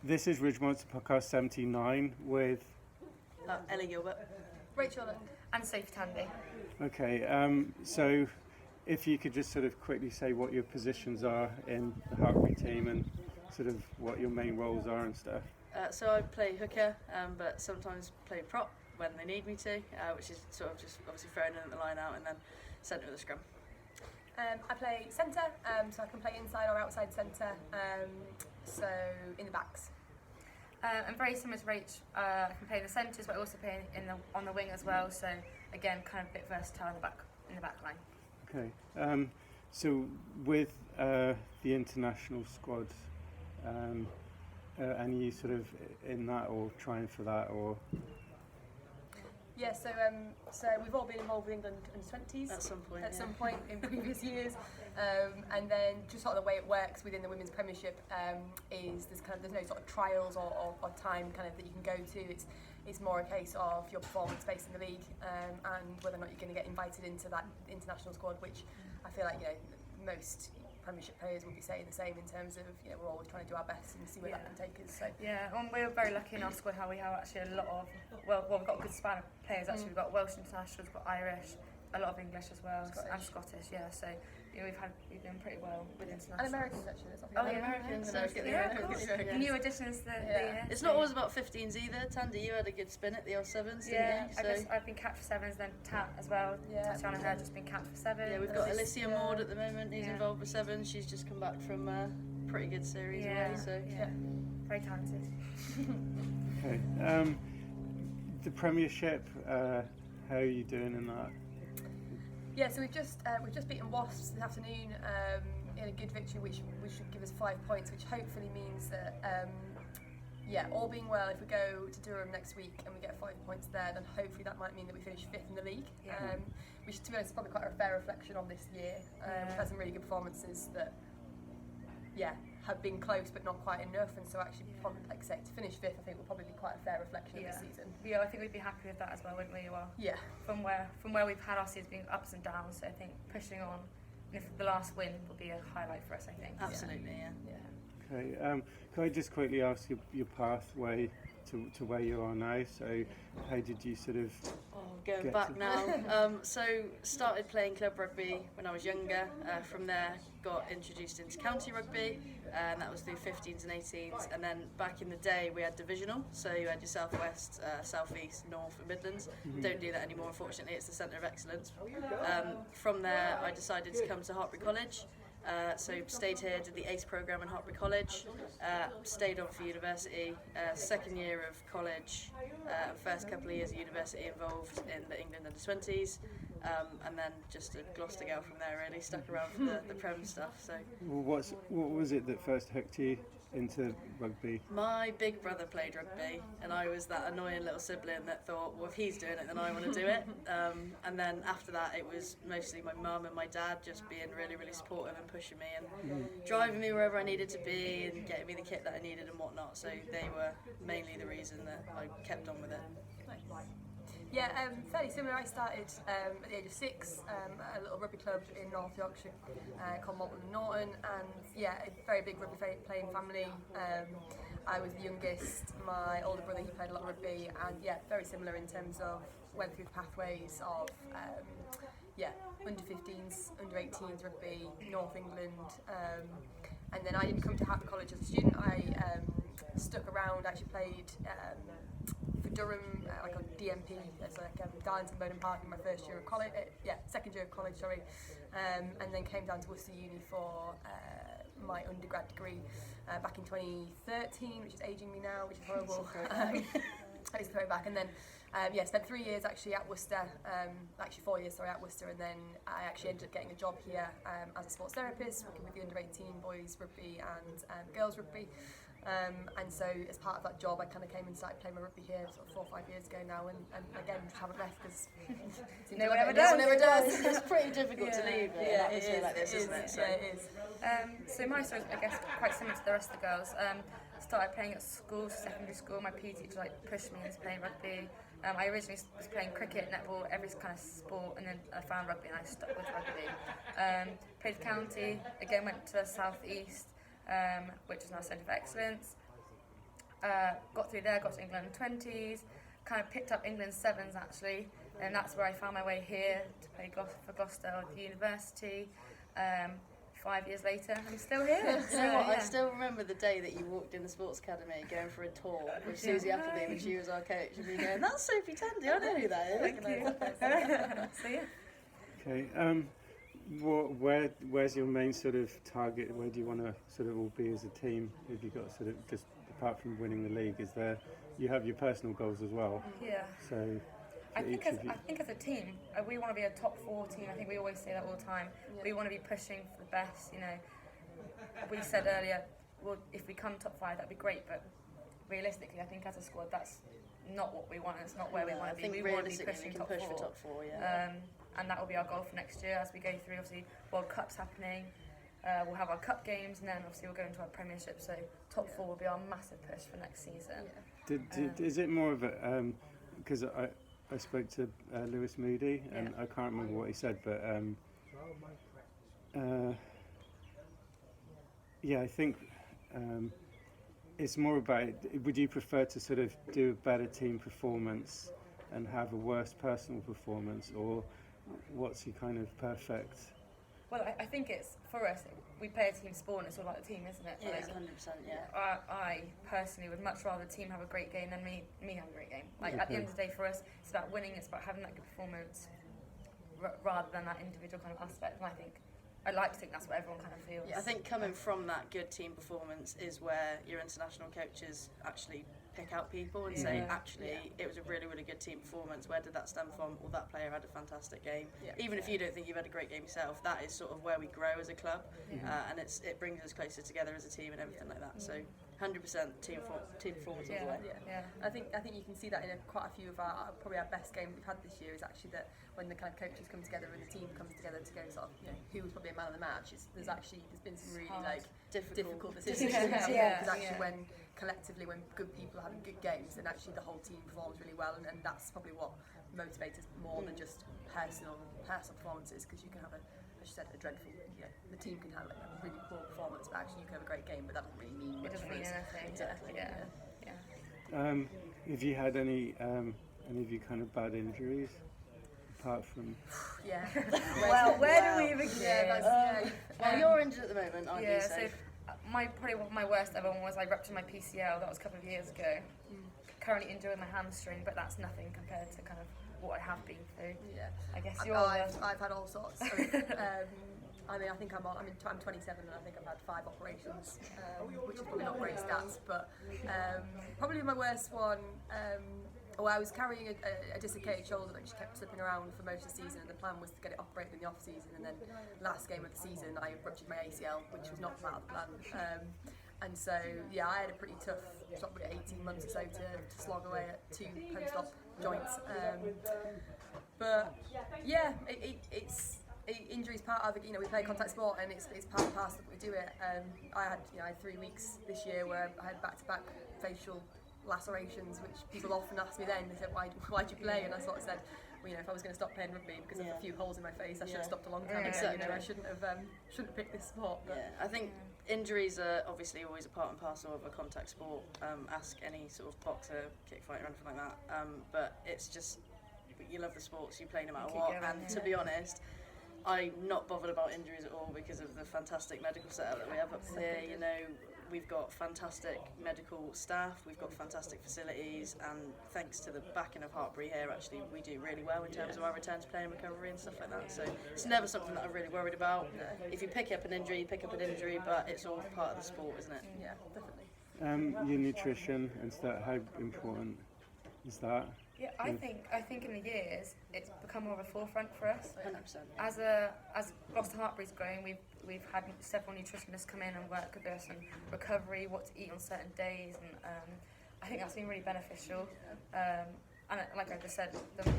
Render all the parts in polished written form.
This is Ridge Monster Podcast 79 with... Ellie Gilbert. Rachel and Sophie Tandy. Okay, so if you could just sort of quickly say what your positions are in the Hartpury team and sort of what your main roles are and stuff. So I play hooker, but sometimes play prop when they need me to, which is sort of just obviously throwing in the line out and then centre with the scrum. I play centre, so I can play inside or outside centre, so in the backs. I'm very similar to Rach. I can play the centres, but I also play on the wing as well. So again, kind of a bit versatile in the back line. Okay, so with the international squad, any sort of in that or trying for that or? Yeah, so we've all been involved with England under-20s At some point in previous years, and then just sort of the way it works within the Women's Premiership is there's no sort of trials or time kind of that you can go to. It's more a case of your performance based in the league and whether or not you're going to get invited into that international squad, which I feel like most Premiership players will be saying the same in terms of we're always trying to do our best and see where that can take us. So yeah, we're very lucky in our squad how we have actually a lot of we've got a good span of players actually. We've got Welsh internationals, we've got Irish, a lot of English as well, and Scottish. Yeah, so we've done pretty well with international. And Americans actually. Oh yeah, Americans. Yeah, of course. The new additions. It's not always about 15s either. Tandy, you had a good spin at the old sevens, didn't you? So I've been capped for sevens, then Tat as well. Yeah. Tatiana Hurd just been capped for sevens. yeah, we've got Alicia Maud at the moment. Who's involved with sevens. She's just come back from a pretty good series away. So very talented. Okay, the Premiership, how are you doing in that? yeah, so we've just beaten Wasps this afternoon in a good victory, which should give us 5 points, which hopefully means that all being well, if we go to Durham next week and we get 5 points there, then hopefully that might mean that we finish 5th in the league, which to be honest is probably quite a fair reflection on this year. We've had some really good performances that have been close but not quite enough, and so actually like I say, to finish 5th I think will probably be quite a fair reflection of the season. Yeah, I think we'd be happy with that as well, wouldn't we? Well, Yeah. From where we've had our season being ups and downs, so I think pushing on, and if the last win will be a highlight for us, I think. absolutely, Yeah. Okay, can I just quickly ask your pathway to where you are now? So how did you sort of Going get back to- now. So started playing club rugby when I was younger. From there, got introduced into county rugby, and that was through 15s and 18s. And then back in the day, we had divisional. So you had your South West, South East, North, and Midlands. Don't do that anymore, unfortunately. It's the centre of excellence. From there, I decided to come to Hartpury College. So stayed here, did the ACE programme in Hartpury College, stayed on for university, second year of college, first couple of years of university involved in the England under-20s, and then just a Gloucester girl from there really, stuck around for the Prem stuff. So what was it that first hooked you into rugby? my big brother played rugby, and I was that annoying little sibling that thought, well, if he's doing it, then I want to do it. And then after that, it was mostly my mum and my dad just being really, really supportive and pushing me and driving me wherever I needed to be and getting me the kit that I needed and whatnot. So they were mainly the reason that I kept on with it. Yeah, fairly similar. I started at the age of 6 at a little rugby club in North Yorkshire called Malton and Norton, and a very big rugby playing family. I was the youngest. My older brother, he played a lot of rugby, and very similar in terms of went through the pathways of under 15s, under 18s rugby, North England, and then I didn't come to Hartpury College as a student. I stuck around. Actually played for Durham, like on DMP, that's like Darlington Bowden Park in my first year of college, second year of college, sorry, and then came down to Worcester Uni for my undergrad degree back in 2013, which is ageing me now, which is horrible. I used to throw it back, and then spent 3 years actually at Worcester, actually 4 years, sorry, at Worcester, and then I actually ended up getting a job here as a sports therapist, working with the under-18 boys rugby and girls rugby. And so as part of that job, I kind of came and started playing my rugby here sort of 4 or 5 years ago now, and again just haven't left because No one ever does. It's pretty difficult to leave it. Yeah, it is like this, isn't it? So. Yeah, it is. So my story is, I guess, quite similar to the rest of the girls. Started playing at school, secondary school. My PE teacher pushed me into playing rugby. I originally was playing cricket, netball, every kind of sport, and then I found rugby and I stuck with rugby. Played for county, again went to the South East, which is now Centre of Excellence. got through there, got to England 20s, kind of picked up England 7s actually, and that's where I found my way here to play for Gloucester at the university. 5 years later, I'm still here. You know what? I still remember the day that you walked in the sports academy going for a tour with Susie Appleby when she was our coach, and you going, "That's Sophie Tandy, I know who that is." Thank you. So yeah. Okay. Where's your main sort of target? Where do you want to sort of all be as a team? Have you got sort of, just apart from winning the league, is there, you have your personal goals as well? Yeah. So I for think each as of you- a team, we want to be a top 4 team. I think we always say that all the time. Yeah. We want to be pushing for the best. You know, we said earlier, well, if we come top 5, that'd be great. But realistically, I think as a squad, that's not what we want. It's not where we want to I be. think We want to be realistically pushing we can top push 4. for top 4, yeah. And that will be our goal for next year as we go through. Obviously, World Cup's happening. We'll have our cup games, and then obviously we'll go into our Premiership. So top 4 will be our massive push for next season. Is it more of a, because I spoke to Lewis Moody, and I can't remember what he said, but yeah, I think it's more about, would you prefer to sort of do a better team performance and have a worse personal performance, or what's your kind of perfect? Well, I think it's, for us, we play a team sport and it's all about the team, isn't it? Yeah, Like, 100%, yeah. I personally would much rather the team have a great game than me have a great game. Like at the end of the day, for us, it's about winning. It's about having that good performance, rather than that individual kind of aspect. And I like to think that's what everyone kind of feels. Yeah, I think coming from that good team performance is where your international coaches actually pick out people and say, actually, it was a really, really good team performance. Where did that stem from? Well, that player had a fantastic game. Yeah. Even if you don't think you've had a great game yourself, that is sort of where we grow as a club, and it brings us closer together as a team and everything like that. So 100% team performance all the way. Yeah. I think you can see that in quite a few of probably our best games we've had this year is actually that when the kind of coaches come together and the team comes together to go sort of, you know, who was probably a man of the match. There's been some really like difficult decisions because actually when collectively when good people are having good games, then actually the whole team performs really well, and that's probably what motivates us more than just personal performances, because you can have as you said, a dreadful, the team can have like a really poor performance, but actually you can have a great game, but that doesn't really mean much. It doesn't mean anything. Exactly. Have you had any of you kind of bad injuries apart from? Yeah. Well, where do we even begin? Well, you're injured at the moment, aren't you? So probably one of my worst ever one was I ruptured my PCL. That was a couple of years ago. Currently injuring my hamstring, but that's nothing compared to kind of what I have been through. Yeah. I guess I've had all sorts. I mean, I think I'm 27 and I think I've had 5 operations, which is probably not great stats, but probably my worst one. I was carrying a dislocated shoulder that just kept slipping around for most of the season, and the plan was to get it operated in the off season, and then last game of the season I ruptured my ACL, which was not part of the plan. And so I had a pretty tough sort of 18 months or so to slog away at 2 post-op joints. But yeah, it's injuries part of it. We play contact sport, and it's part and parcel that we do it. I had 3 weeks this year where I had back-to-back facial lacerations, which people often ask me then. They said, why'd you play? And I sort of said, well, if I was going to stop playing rugby because of a few holes in my face, I should have stopped a long time ago. Exactly. I shouldn't have picked this sport. But I think injuries are obviously always a part and parcel of a contact sport. Ask any sort of boxer, kick fighter, or anything like that. But it's just, you love the sports, you play no matter what. And to be honest, I'm not bothered about injuries at all because of the fantastic medical setup that we have up here. We've got fantastic medical staff, we've got fantastic facilities, and thanks to the backing of Hartpury here, actually, we do really well in terms of our return to play and recovery and stuff like that. So it's never something that I'm really worried about. If you pick up an injury, you pick up an injury, but it's all part of the sport, isn't it? Yeah, definitely. Your nutrition and stuff, how important is that? Yeah, I think in the years it's become more of a forefront for us. 100%. As Gloucester Hartpury's growing, we've had several nutritionists come in and work with us, and recovery, what to eat on certain days, and I think that's been really beneficial. And like I just said, the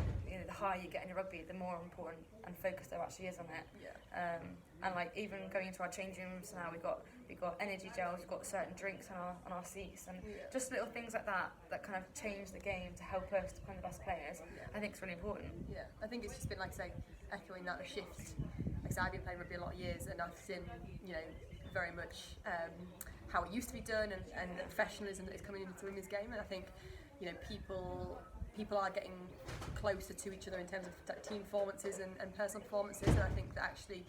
higher you get in your rugby, the more important and focused there actually is on it. And like even going into our changing rooms now, we've got energy gels, we've got certain drinks on our seats, and just little things like that kind of change the game to help us to become the best players. I think it's really important. Yeah, I think it's just been, like I say, echoing that, a shift. Like I said, I've been playing rugby a lot of years, and I've seen, very much how it used to be done, and the professionalism that is coming into the women's game. And I think, you know, people are getting closer to each other in terms of team performances and personal performances. And I think that actually,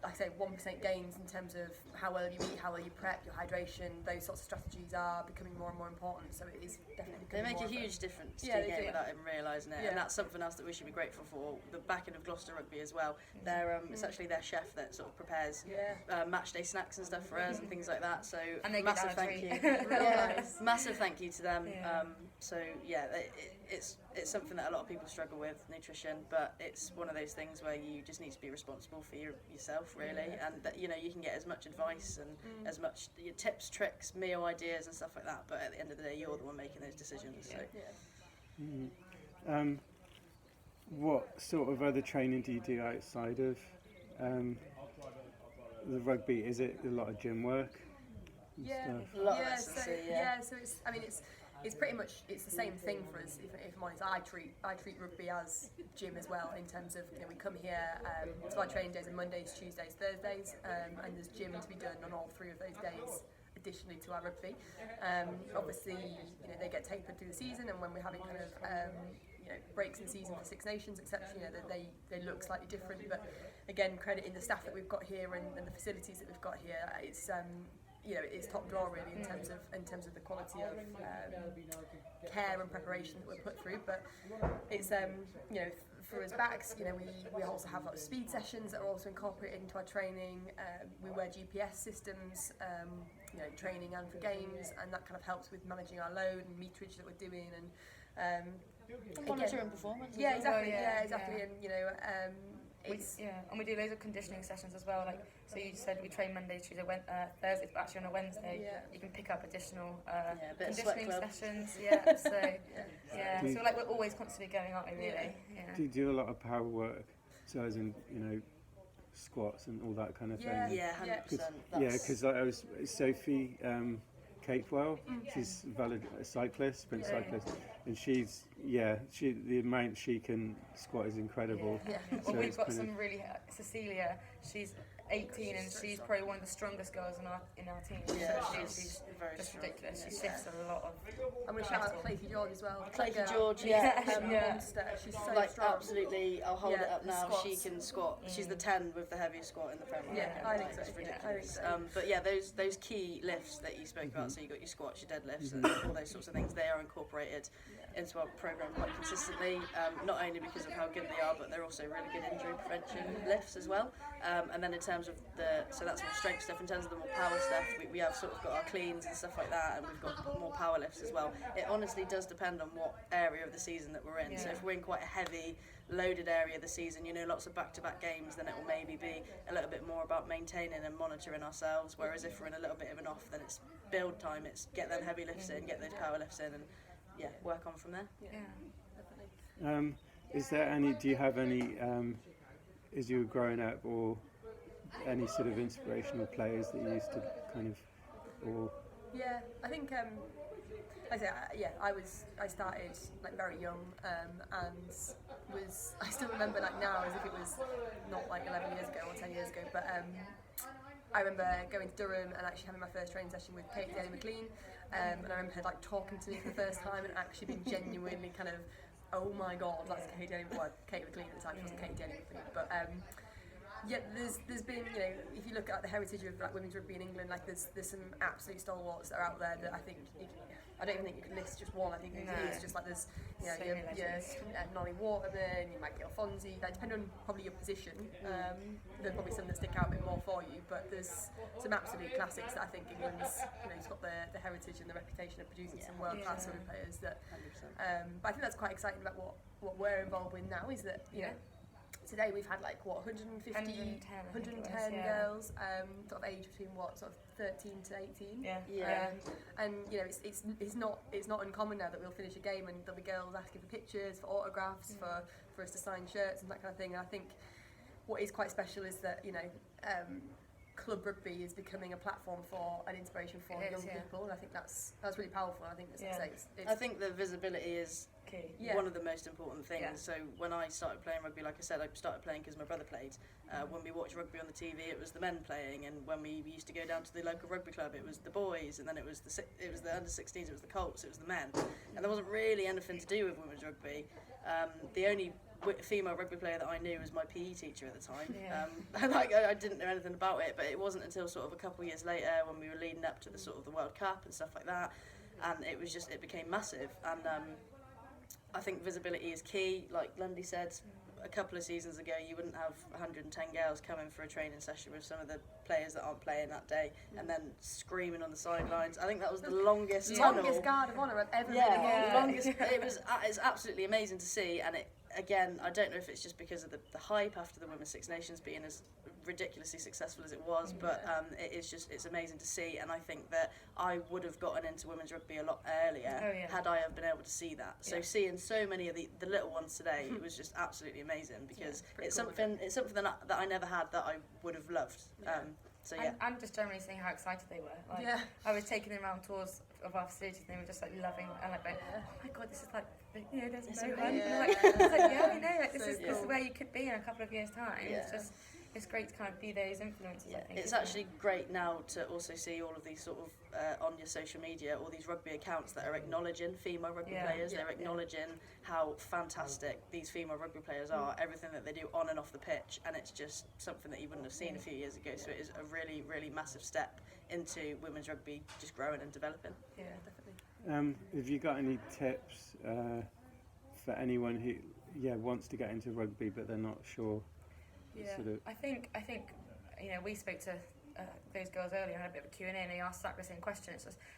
like I say, 1% gains in terms of how well you eat, how well you prep, your hydration, those sorts of strategies are becoming more and more important. So it is definitely They becoming make a more of huge difference to Yeah, the they game do. without even realising it, Yeah. and that's something else that we should be grateful for. The back end of Gloucester Rugby as well. They're it's actually their chef that sort of prepares Yeah. match day snacks and stuff for us and things like that. So And they get massive down a thank you. treat. Yeah, Nice. massive thank you to them. Yeah. So yeah, it's something that a lot of people struggle with, nutrition, but it's one of those things where you just need to be responsible for yourself really, and that, you know, you can get as much advice and as much your tips, tricks, meal ideas and stuff like that, but at the end of the day you're the one making those decisions. So Yeah. What sort of other training do you do outside of the rugby? Is it a lot of gym work and Yeah, stuff? A lot of yeah, lessons, so, so, yeah. so it's. I mean, it's pretty much it's the same thing for us. If I'm honest, I treat rugby as gym as well in terms of, you know, we come here. So our training days are Mondays, Tuesdays, Thursdays, and there's gym to be done on all 3 of those days. Additionally to our rugby, obviously, you know, they get tapered through the season, and when we're having kind of you know, breaks in season for Six Nations, etc., you know, they look slightly different. But again, crediting the staff that we've got here and the facilities that we've got here, it's you know, it's top drawer really in terms of the quality of care and preparation that we're put through. But it's you know, for us backs, you know, we also have lots of speed sessions that are also incorporated into our training. We wear GPS systems, you know, training and for games, and that kind of helps with managing our load and meterage that we're doing, and monitoring performance. yeah, as well. exactly, yeah, yeah, exactly, yeah. and you know, it's And we do loads of conditioning sessions as well. Like, so you said we train Monday, Tuesday, Thursday, but actually on a Wednesday Yeah. you can pick up additional a bit of sweat conditioning club. sessions. Yeah, so yeah, Do so like we're always constantly going, aren't we? Really? Yeah. Do you do a lot of power work? So as in, you know, squats and all that kind of Yeah. thing? Yeah, 100%. Yeah, because I was Sophie Capewell. She's a valid cyclist, sprint Yeah. cyclist, and she's the amount she can squat is incredible. Yeah. So Well, we've it's got kind of- some really Cecilia. She's 18 and she's probably one of the strongest girls in our team. Yeah, So she's very just strong. ridiculous. She Yeah. shifts a lot of. I'm going to shout out Clayton George as well. Clayton Like, George, yeah. Yeah. monster. She's so Like strong. absolutely, I'll hold Yeah, it up the now. squats. She can squat. She's the 10 with the heaviest squat in the Premier League. Yeah, I think so. It's Yeah, ridiculous. I think so. But yeah, those key lifts that you spoke about. So you got your squats, your deadlifts, and all those sorts of things. They are incorporated into our program quite consistently. Not only because of how good they are, but they're also really good injury prevention lifts as well. And then in terms of so that's more strength stuff. In terms of the more power stuff, we have sort of got our cleans and stuff like that, and we've got more power lifts as well. It honestly does depend on what area of the season that we're in. So Yeah. if we're in quite a heavy, loaded area of the season, you know, lots of back-to-back games, then it will maybe be a little bit more about maintaining and monitoring ourselves. Whereas if we're in a little bit of an off, then it's build time. It's get them heavy lifts in, get those power lifts in, and yeah, work on from there. Yeah. Definitely. Is there any? Do you have any? As you were growing up, or any sort of inspirational players that you used to kind of, or Yeah, I think I started like very young, and I still remember like now as if it was not like 11 years ago or 10 years ago, but I remember going to Durham and actually having my first training session with Katie Daly McLean, and I remember her like talking to me for the first time and actually being genuinely kind of, oh my god, that's Katie Daly, well, Kate McLean at the time, she wasn't Katie Daly McLean, but yeah, there's been, you know, if you look at the heritage of like women's rugby in England, like there's some absolute stalwarts that are out there that I think I don't even think you can list just one. I think No. it's just like there's, you know, So your many legends. Nolly Waterman, you might get Alfonsi, like, depending on probably your position, there's probably some that stick out a bit more for you, but there's some absolute classics that I think England's, you know, it's got the heritage and the reputation of producing some world-class Yeah. rugby players that, 100%. but I think that's quite exciting about what we're involved with now is that, you know, today we've had like what 150, 110, I think it was, 110 yeah. girls, sort of age between what sort of 13 to 18. Yeah. Yeah. And you know it's not uncommon now that we'll finish a game and there'll be girls asking for pictures, for autographs, for us to sign shirts and that kind of thing. And I think what is quite special is that, you know, club rugby is becoming a platform for an inspiration for It young is, yeah. people, and I think that's really powerful. I think, as I say, it's I think the visibility is Key. Yeah. one of the most important things. Yeah. So when I started playing rugby, like I said, I started playing because my brother played. When we watched rugby on the TV, it was the men playing, and when we used to go down to the local rugby club, it was the boys, and then it was the under 16s, it was the Colts, it was the men, and there wasn't really anything to do with women's rugby. The only female rugby player that I knew was my PE teacher at the time. Yeah. I didn't know anything about it, but it wasn't until sort of a couple of years later when we were leading up to the sort of the World Cup and stuff like that, and it became massive. And I think visibility is key. Like Lundy said, a couple of seasons ago, you wouldn't have 110 girls coming for a training session with some of the players that aren't playing that day, and then screaming on the sidelines. I think that was the longest tunnel. longest guard of honour I've ever been Yeah, involved the in. longest. It's absolutely amazing to see, and it again, I don't know if it's just because of the hype after the Women's Six Nations being as ridiculously successful as it was, but it's amazing to see, and I think that I would have gotten into women's rugby a lot earlier had I have been able to see that. So seeing so many of the little ones today, it was just absolutely amazing, because it's cool, something that I never had that I would have loved. So yeah. And just generally seeing how excited they were. Like, Yeah. I was taking them around tours of our facilities, and they were just like loving, and like, oh my god, this is like, you know, there's no amazing. one. Yeah. And like, it's like, yeah, I know, like, this So is cool. where you could be in a couple of years' time. Yeah. It's great to kind of be those influences. I think It's isn't it? actually great now to also see all of these sort of on your social media, all these rugby accounts that are acknowledging female rugby players. They're acknowledging how fantastic these female rugby players are, everything that they do on and off the pitch, and it's just something that you wouldn't have seen a few years ago. So it is a really, really massive step into women's rugby just growing and developing. Yeah. Definitely. Have you got any tips for anyone who wants to get into rugby but they're not sure? Yeah, Sort of- I think you know, we spoke to those girls earlier, had a bit of a Q&A, and they asked exactly the same question.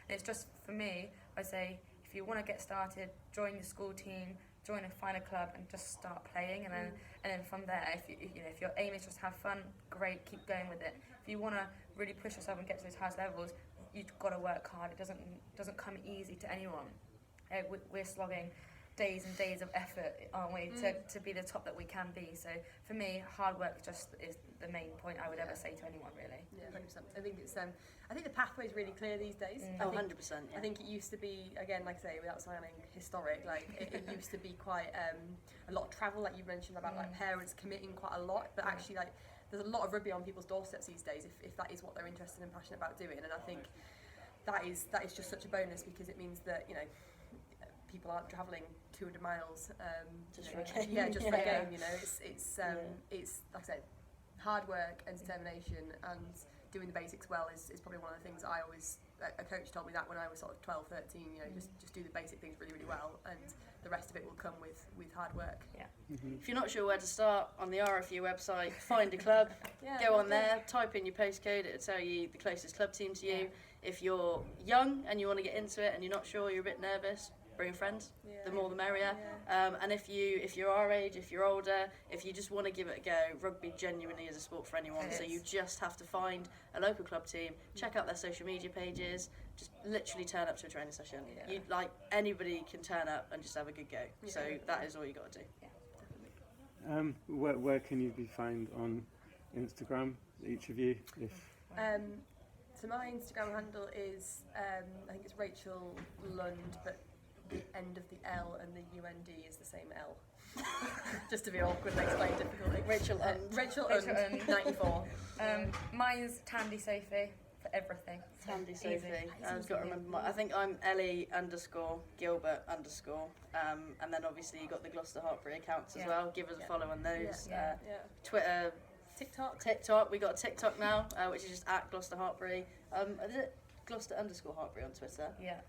It's just for me, I say, if you want to get started, join the school team, join find a club, and just start playing, and then from there, if your aim is just have fun, great, keep going with it. If you want to really push yourself and get to those highest levels, you've got to work hard. It doesn't come easy to anyone. We're slogging days and days of effort, aren't we, to be the top that we can be. So for me, hard work just is the main point I would ever say to anyone, really. Yeah, 100%. I think it's I think the pathway is really clear these days. I Oh, think 100%. I think it used to be, again, like I say, without sounding historic, like it used to be quite a lot of travel, like you mentioned about like parents committing quite a lot, but actually like there's a lot of rugby on people's doorsteps these days if that is what they're interested and passionate about doing, and I think that is just such a bonus, because it means that, you know, people aren't travelling 200 miles Just you for know, a game. yeah, just for a Yeah. game, you know. It's like I said, hard work and determination and doing the basics well is probably one of the things I always, a coach told me that when I was sort of 12, 13, you know, just do the basic things really, really well, and the rest of it will come with hard work. Yeah. If you're not sure where to start, on the RFU website, find a club, Yeah, go on there, type in your postcode, it'll tell you the closest club team to you. If you're young and you want to get into it and you're not sure, you're a bit nervous, bring friends. Yeah. The more the merrier. And if you're our age, if you're older, if you just want to give it a go, rugby genuinely is a sport for anyone. It So is. you just have to find a local club team, check out their social media pages, just literally turn up to a training session. Yeah. You like anybody can turn up and just have a good go. Yeah. So that is all you got to do. Where can you be found on Instagram, each of you? If So my Instagram handle is I think it's Rachel Lund, but the end of the L and the UND is the same L. Just to be awkward and explain difficultly. Rachel Rachel Rachel Und, Und. 94. Mine's Tandy Sophie for everything. Tandy Easy. Sophie. I've got to remember I think I'm Ellie_Gilbert_. And then obviously you've got the Gloucester Hartbury accounts as Yeah. well. Give us a follow on those. Yeah. Twitter, TikTok. we got a TikTok now, which is just at Gloucester Hartbury. Is it Gloucester_Hartbury on Twitter? Yeah.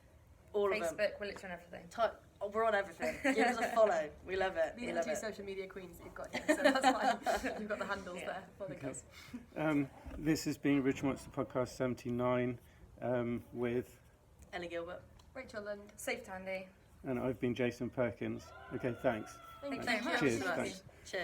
All of them. Facebook, we're literally on everything. We're on everything. Give us a follow. We love it. These We are love two it. social media queens that you've got here, so that's why you've got the handles there for the guys. this has been Rich Monster Podcast 79 with, Ellie Gilbert. Rachel Lund. Safe Tandy. and I've been Jason Perkins. Okay, thanks. Thank you. Thank you. Cheers. Thanks. Thanks. Cheers.